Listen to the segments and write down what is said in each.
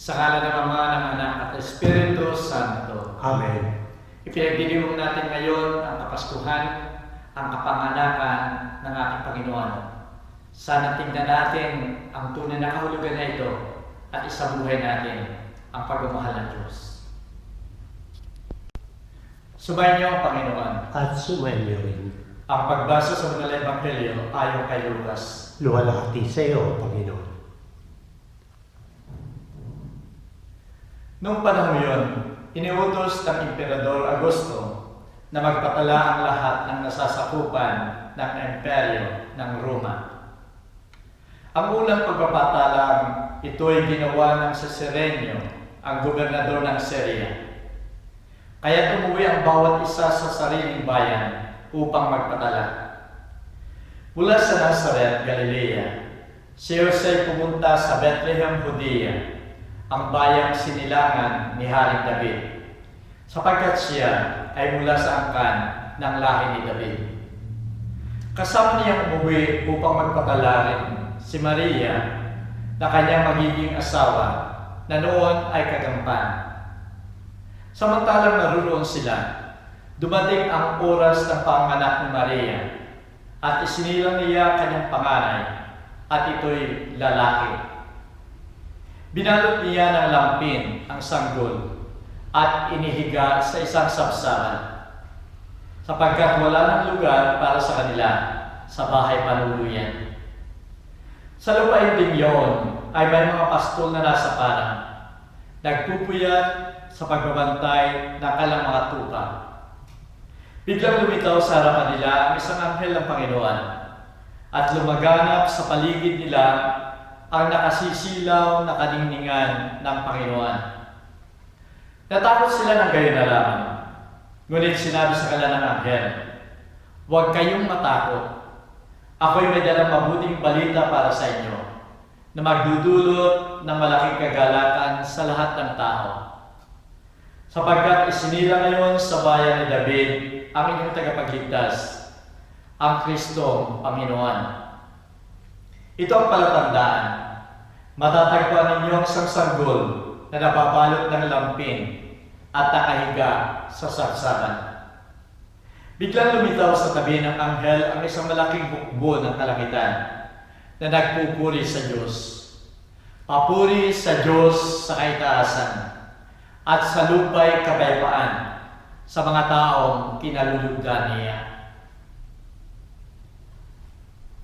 Sa ngala ng Ama, ng Anak at Espiritu Santo. Amen. Ipinagdiriwang natin ngayon ang Kapaskuhan, ang kapanganakan ng ating Panginoon. Sana tingnan natin ang tunay na kahulugan na ito at isabuhay natin ang pagmamahal ng Diyos. Subayin niyo ang Panginoon. At sumainyo rin. Ang pagbasa sa Banal na Ebanghelyo ayon kay Lucas. Luwalhati sa iyo, Panginoon. Noong panahon yun, iniutos ng Emperador Augusto na magpatala ang lahat ng nasasakupan ng imperyo ng Roma. Ang unang pagpapatalang ito ay ginawa ng Cesarenio, ang gobernador ng Syria. Kaya umuwi ang bawat isa sa sariling bayan upang magpatala. Mula sa Nazareth, Galilea, si Jose pumunta sa Bethlehem, Judea, ang bayang sinilangan ni Haring David, sapagkat siya ay mula sa angkan ng lahi ni David. Kasama niyang umuwi upang magpatala rin si Maria na kanyang magiging asawa na noon ay kagampan. Samantalang naroon sila, dumating ang oras ng panganak ni Maria at isinilang niya kanyang panganay at ito'y lalaki. Binalot niya ng lampin ang sanggol at inihiga sa isang sabsaban, sapagkat wala ng lugar para sa kanila sa bahay panuluyan. Sa lupain din yun ay may mga pastol na nasa parang, nagpupuyat sa pagbabantay ng kanilang mga tupa. Biglang lumitaw sa harapan nila ang isang anghel ng Panginoon at lumaganap sa paligid nila ang nakasisilaw na kaningningan ng Panginoon. Natakot sila ng gayon na lamang, ngunit sinabi sa kanila ng anghel, "Huwag kayong matakot. Ako'y may dalang mabuting balita para sa inyo na magdudulot ng malaking kagalakan sa lahat ng tao. Sapagkat isinilang ngayon sa bayan ni David ang inyong tagapagligtas, ang Kristong Panginoon. Ito ang palatandaan. Matatagpuan ninyo ang isang sanggol na nababalot ng lampin at nakahiga sa sabsaban." Biglang lumitaw sa tabi ng anghel ang isang malaking hukbo ng kalangitan na nagpupuri sa Diyos. Papuri sa Diyos sa kaitaasan at sa lupa'y kapayapaan sa mga taong kinalulugdan niya.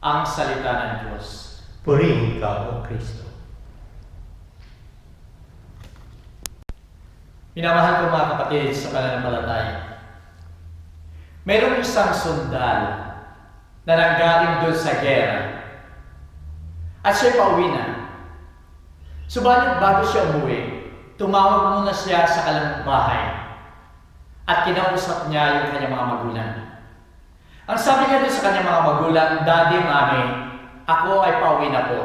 Ang salita ng Diyos. Purihin ka, O Kristo. Minamahal ko mga kapatid sa pananampalataya. Mayroong isang sundal na nanggaling doon sa gera at siya pauwi na. Subalit bago siya umuwi, tumawag muna siya sa kanilang bahay at kinausap niya yung kanyang mga magulang. Ang sabi niya doon sa kanyang mga magulang, "Daddy, Mami, ako ay pauwi na po.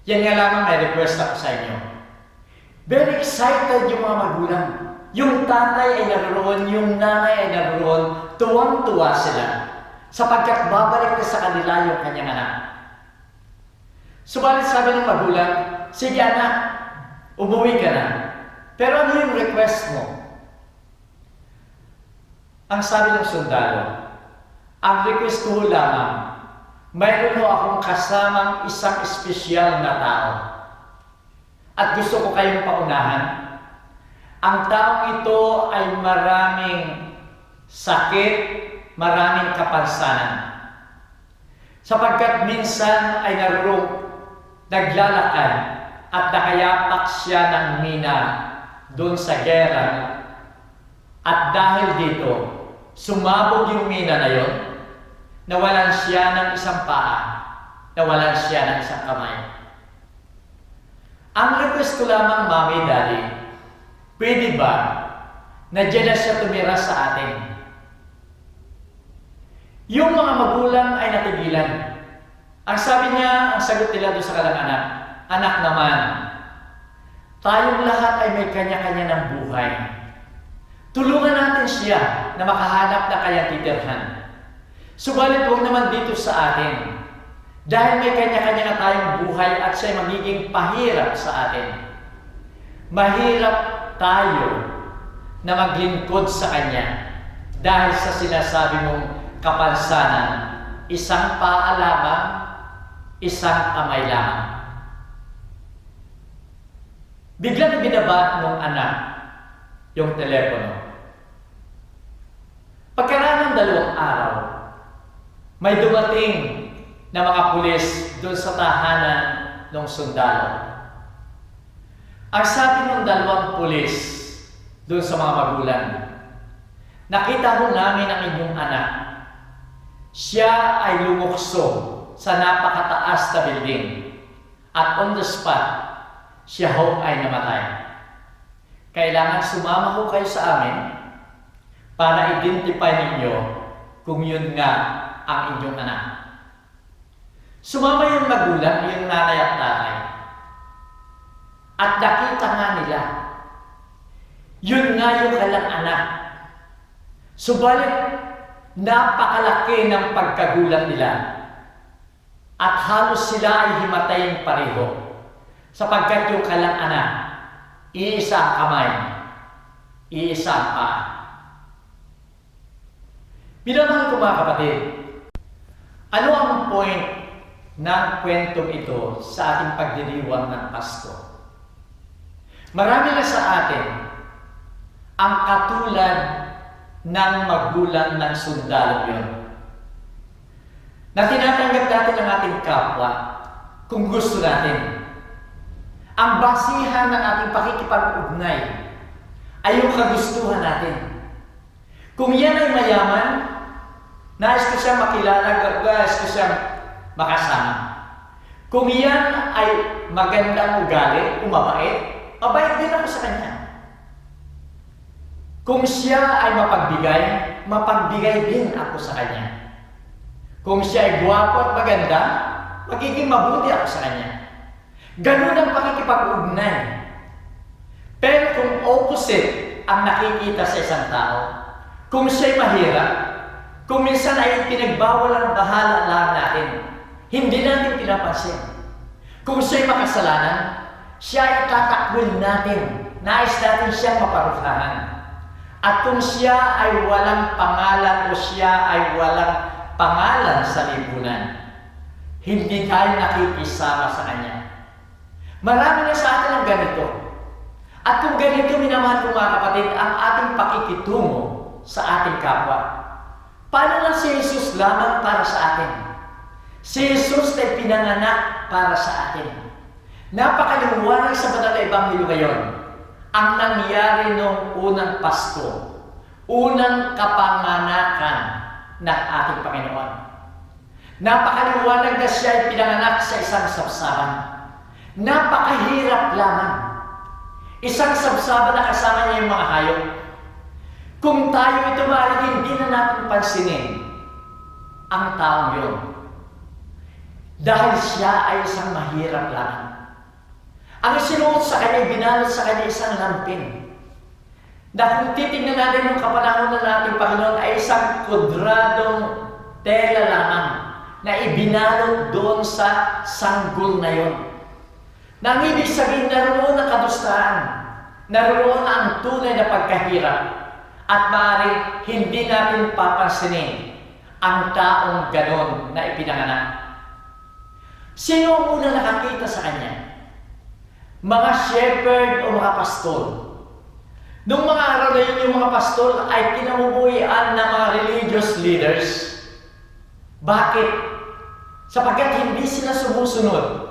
Yan nga lamang may request ako sa inyo." Very excited yung mga magulang. Yung tatay ay naroon, yung nanay ay naroon, tuwang-tuwa sila sapagkat babalik na sa kanila yung kanyang anak. Subalit sabi ng magulang, "Sige anak, umuwi ka na. Pero ano yung request mo?" Ang sabi ng sundalo, "Ang request ko lamang, mayroon ho akong kasamang isang espesyal na tao. At gusto ko kayong paunahan. Ang taong ito ay maraming sakit, maraming kapansanan. Sapagkat minsan ay naglalakad at nakayapak siya ng mina doon sa gera. At dahil dito, sumabog yung mina na yon, nawalan siya ng isang paa, nawalan siya ng isang kamay. Ang request ko lamang, Mami, Daddy, pwede ba na dyan na siya tumira sa atin?" Yung mga magulang ay natigilan. Ang sabi niya, ang sagot nila doon sa kanilang anak, "Anak naman, tayong lahat ay may kanya-kanya ng buhay. Tulungan natin siya na makahanap na kanyang titirhan. Subalit huwag naman dito sa atin. Dahil may kanya-kanya na tayong buhay at siya'y magiging pahirap sa atin. Mahirap tayo na maglingkod sa Kanya dahil sa sinasabi mong kapansanan, isang paa lamang, isang kamay lamang. Biglang binaba nung anak yung telepono. Pagkaraan ng 2 araw, may dumating na mga pulis doon sa tahanan ng sundalo. Ang sabi ng 2 pulis doon sa mga magulang, nakita ho namin ang inyong anak. Siya ay lumukso sa napakataas na building at on the spot, siya ho ay namatay. Kailangan sumama ho kayo sa amin para identify ninyo kung yun nga ang inyong anak. Sumama yung magulang, yung nanay at tatay. At nakita nga nila, yun nga yung kanilang anak. Subalit, napakalaki ng pagkagulat nila. At halos sila ay himatayin pareho. Sapagkat yung kanilang anak, iisa ang kamay, iisa ang paa. Minamahal ko mga kapatid, ano ang point ng kwentong ito sa ating pagdiriwang ng Pasko? Marami na sa atin ang katulad ng magulang ng sundalo yun, na tinatanggap natin ang ating kapwa kung gusto natin. Ang basihan ng ating pakikipag-ugnay ay yung kagustuhan natin. Kung yan ay mayaman, nais ko siyang makilala, nais ko siyang makasama. Kung yan ay magandang ugali, mabait, mabait din ako sa kanya. Kung siya ay mapagbigay, mapagbigay din ako sa kanya. Kung siya ay gwapo at maganda, magiging mabuti ako sa kanya. Ganun ang pakikipag-ugnay. Pero kung opposite ang nakikita sa isang tao, kung siya'y mahirap, kung minsan ay pinagbawal ang bahala lang natin, hindi natin pinapansin. Kung siya'y makasalanan, siya ay tatakwil natin, nais natin siyang maparusahan. At kung siya ay walang pangalan o siya ay walang pangalan sa lipunan, hindi tayo nakikisama sa kanya. Marami na sa atin ang ganito. At kung ganito, minamahal ko mga kapatid, ang ating pakikitungo sa ating kapwa. Paano na si Jesus lamang para sa atin? Si Jesus ay pinanganak para sa atin. Napakaliwanag sa banal na Ebanghelyo ngayon ang nangyari noong unang Pasko, unang kapanganakan ng ating Panginoon. Napakaliwanag na siya ay pinanganak sa isang sabsaban. Napakahirap lamang. Isang sabsaban na kasama niya yung mga hayop. Kung tayo ito maaaring hindi na natin pansinin ang taong yun. Dahil siya ay isang mahirap lamang. Ang sinuot sa kanya, binalot sa kanya isang lampin. Na kung titignan natin yung kapanahonan natin, Panginoon, ay isang kwadradong tela lamang na ibinalot doon sa sanggol na yun. Nang ibig sabihin, naroon ang kadustahan, naroon ang tunay na pagkahirap, at maaaring hindi natin papansinin ang taong ganon na ipinanganak. Sino ang unang nakakita sa kanya? Mga shepherd o mga pastor. Noong mga araw na yun, yung mga pastor ay kinabubuhian ng mga religious leaders. Bakit? Sapagkat hindi sila sumusunod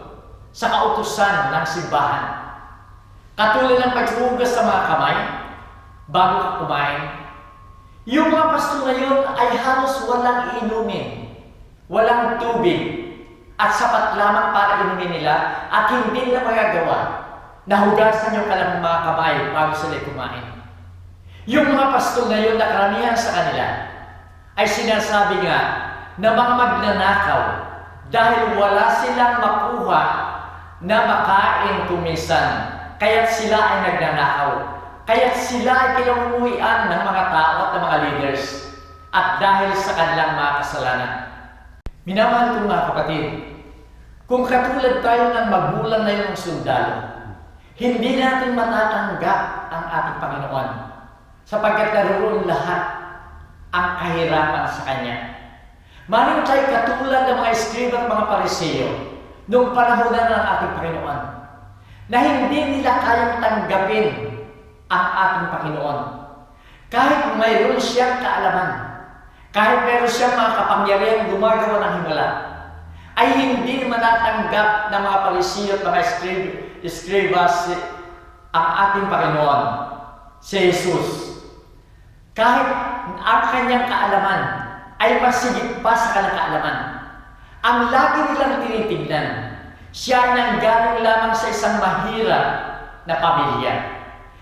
sa kautusan ng simbahan. Katulad ng paghugas sa mga kamay bago ka kumain. Yung mga pastor na yun ay halos walang inumin, walang tubig, at sapat lamang para inumin nila at hindi nila magagawa na hugasan yung kanilang mga kamay bago sila kumain. Yung mga pastor na yun na karamihan sa kanila ay sinasabi nga na mga magnanakaw dahil wala silang makuha na makain kuminsan, kaya't sila ay nagnanakaw, kaya't sila ay kinamumuhian ng mga tao at ng mga leaders, at dahil sa kanilang mga kasalanan. Minamahal kong mga kapatid, kung katulad tayo ng magulang na yung sundalo, hindi natin matatanggap ang ating Panginoon sapagkat naroon lahat ang kahirapan sa Kanya. Maring tayo katulad ng mga Eskriba at mga Pariseo noong panahon na ng ating Panginoon na hindi nila kayang tanggapin ang ating Panginoon. Kahit mayroon siyang kaalaman, kahit mayroon siyang mga kapangyarihang gumagawa ng himala, ay hindi manatanggap ng mga Pariseo at mga Eskriba ang ating Panginoon, si Jesus. Kahit ang kanyang kaalaman ay masigit pa sa kanyang kaalaman, ang lagi nilang tinitignan, siya ay nanggaling lamang sa isang mahirap na pamilya.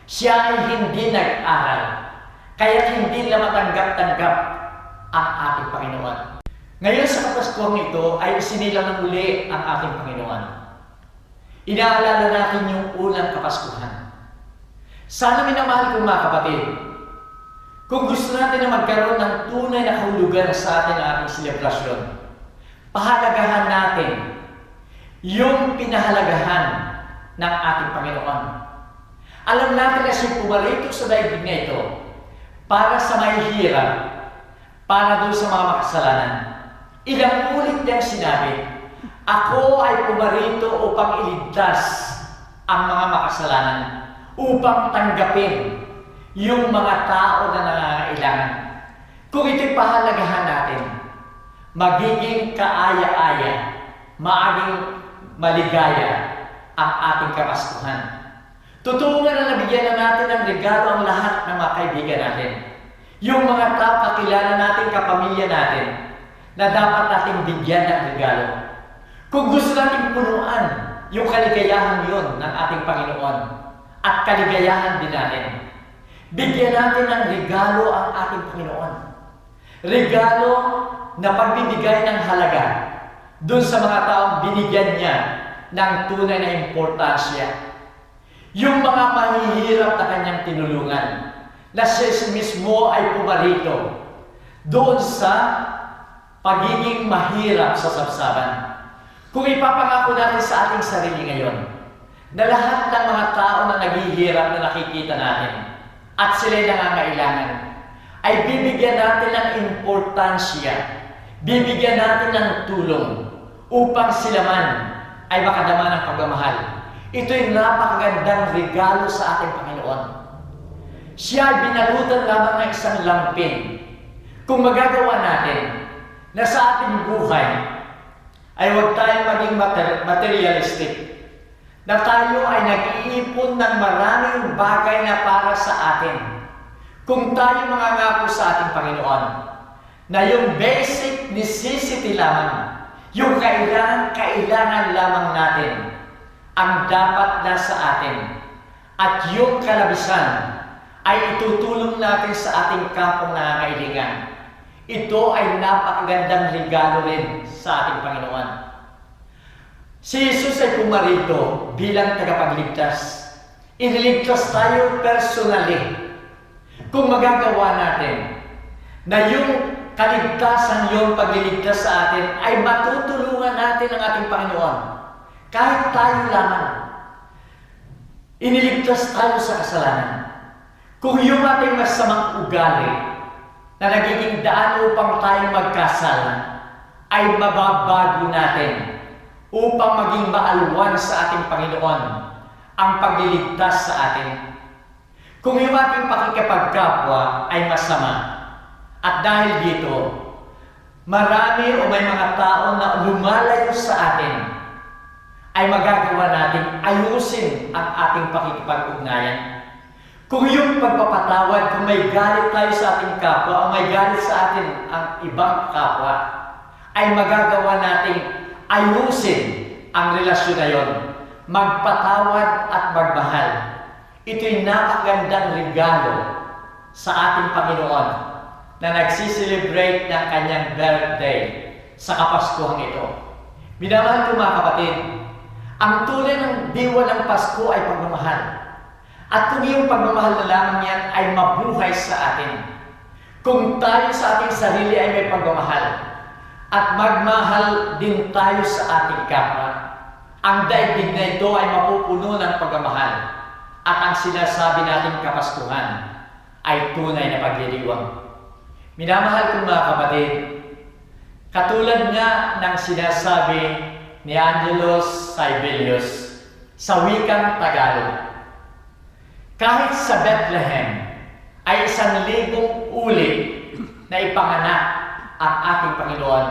Siya ay hindi nag-aral, kaya hindi nila matanggap-tanggap ang ating Panginoon. Ngayon sa Kapaskuhang ito ay isinilang ng uli ang ating Panginoon. Inaalala natin yung unang Kapaskuhan. Sana minamahal kong mga kapatid, kung gusto natin na magkaroon ng tunay na kahulugan sa atin ang ating selebrasyon, pahalagahan natin yung pinahalagahan ng ating Panginoon. Alam natin na siya pumarito sa daigdig na ito para sa mahihirap, para doon sa mga makasalanan. Ilang ulit niyang sinabi, ako ay pumarito upang iligtas ang mga makasalanan, upang tanggapin yung mga tao na nangangailangan. Kung ito'y pahalagahan natin, magiging kaaya-aya, maging maligaya ang ating Kapaskuhan. Totoo nga na nabigyan na natin ng regalo ang lahat ng mga kaibigan natin. Yung mga tao kakilala natin, kapamilya natin, na dapat nating bigyan ng regalo. Kung gusto natin punuan yung kaligayahan yun ng ating Panginoon at kaligayahan din natin, bigyan natin ng regalo ang ating Panginoon. Regalo na pagbibigay ng halaga dun sa mga taong binigyan niya ng tunay na importansya. Yung mga mahihirap na kanyang tinulungan, na siya mismo ay pumarito doon sa pagiging mahirap sa sabsaban. Kung ipapangako natin sa ating sarili ngayon, na lahat ng mga tao na naghihirap na nakikita natin, at sila'y nangangailangan, ay bibigyan natin ng importansya, bibigyan natin ng tulong, upang sila man ay makadama ng pagmamahal. Ito'y napakagandang regalo sa ating Panginoon. Siya ay binalutan lamang ng isang lampin. Kung magagawa natin na sa ating buhay ay huwag tayong maging materialistic, na tayo ay nag-iipon ng maraming bagay na para sa atin. Kung tayo mangangako sa ating Panginoon na yung basic necessity lamang, yung kailangan lamang natin, ang dapat na sa atin, at yung kalabisan ay itutulong natin sa ating kapong nangangailangan. Ito ay napakagandang regalo rin sa ating Panginoon. Si Jesus ay pumarito bilang tagapagligtas. Iniligtas tayo personally. Kung magagawa natin na yung kaligtasan, yung pagliligtas sa atin, ay matutulungan natin ang ating Panginoon. Kahit tayo lamang, iniligtas tayo sa kasalanan. Kung yung ating masamang ugali na nagiging daan upang tayo magkasala, ay mababago natin upang maging maalwan sa ating Panginoon ang pagliligtas sa atin. Kung yung ating pakikipagkapwa ay masama, at dahil dito, marami o may mga tao na lumalayo sa atin, ay magagawa natin ayusin ang ating pakikipag-ugnayan. Kung yung pagpapatawad, kung may galit tayo sa ating kapwa, o may galit sa atin ang ibang kapwa, ay magagawa natin ayusin ang relasyon na yon, magpatawad at magmahal. Ito'y napakagandang regalo sa ating Panginoon na nagsiselebrate ng kanyang birthday sa Kapaskuhang ito. Minamahal ko mga kapatid, ang tunay ng diwa ng Pasko ay pagmamahal. At kung yung pagmamahal na lamang yan ay mabuhay sa atin, kung tayo sa ating sarili ay may pagmamahal, at magmahal din tayo sa ating kapwa, Ang daigdig na ito ay mapupuno ng pagmamahal at ang sinasabi nating kapaskuhan ay tunay na pagdiriwang. Minamahal kong mga kapatid, katulad nga ng sinasabi ni Angelos Sibelius sa wikang Tagalog, kahit sa Bethlehem ay 1,000 uli na ipanganak ang ating Panginoon,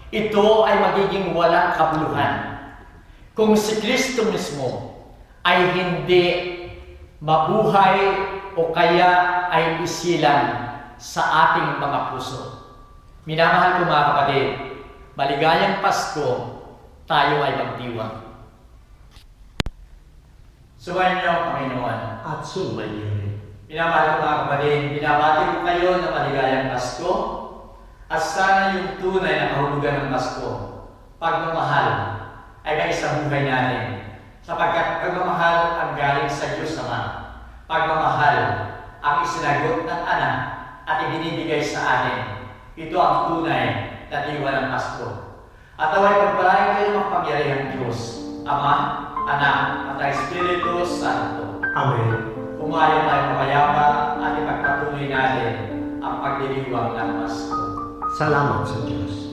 ito ay magiging walang kabuluhan kung si Kristo mismo ay hindi mabuhay o kaya ay isilang sa ating mga puso. Minamahal ko mga kapatid, maligayang Pasko, tayo ay magdiwang. Sumayin niyo, Panginoon. At sumayin niyo rin. Minamahal ko mga kapatid, binabati ko kayo ng maligayang Pasko at sana yung tunay na kahulugan ng Pasko, pagmamahal, ay may sa buhay natin. Sapagkat pagmamahal ang galing sa Diyos Ama. Pagmamahal ang isinagot ng anak at ibinibigay sa atin. Ito ang tunay na diwa ng Pasko. At away pagpalain kayo ng makapangyarihang Diyos, Ama, Anak, at ang Espiritu Santo. Amen. Umayon tayo mapayapa at ipagpatuloy natin ang pagdiriwang ng Pasko. Salamat sa Diyos.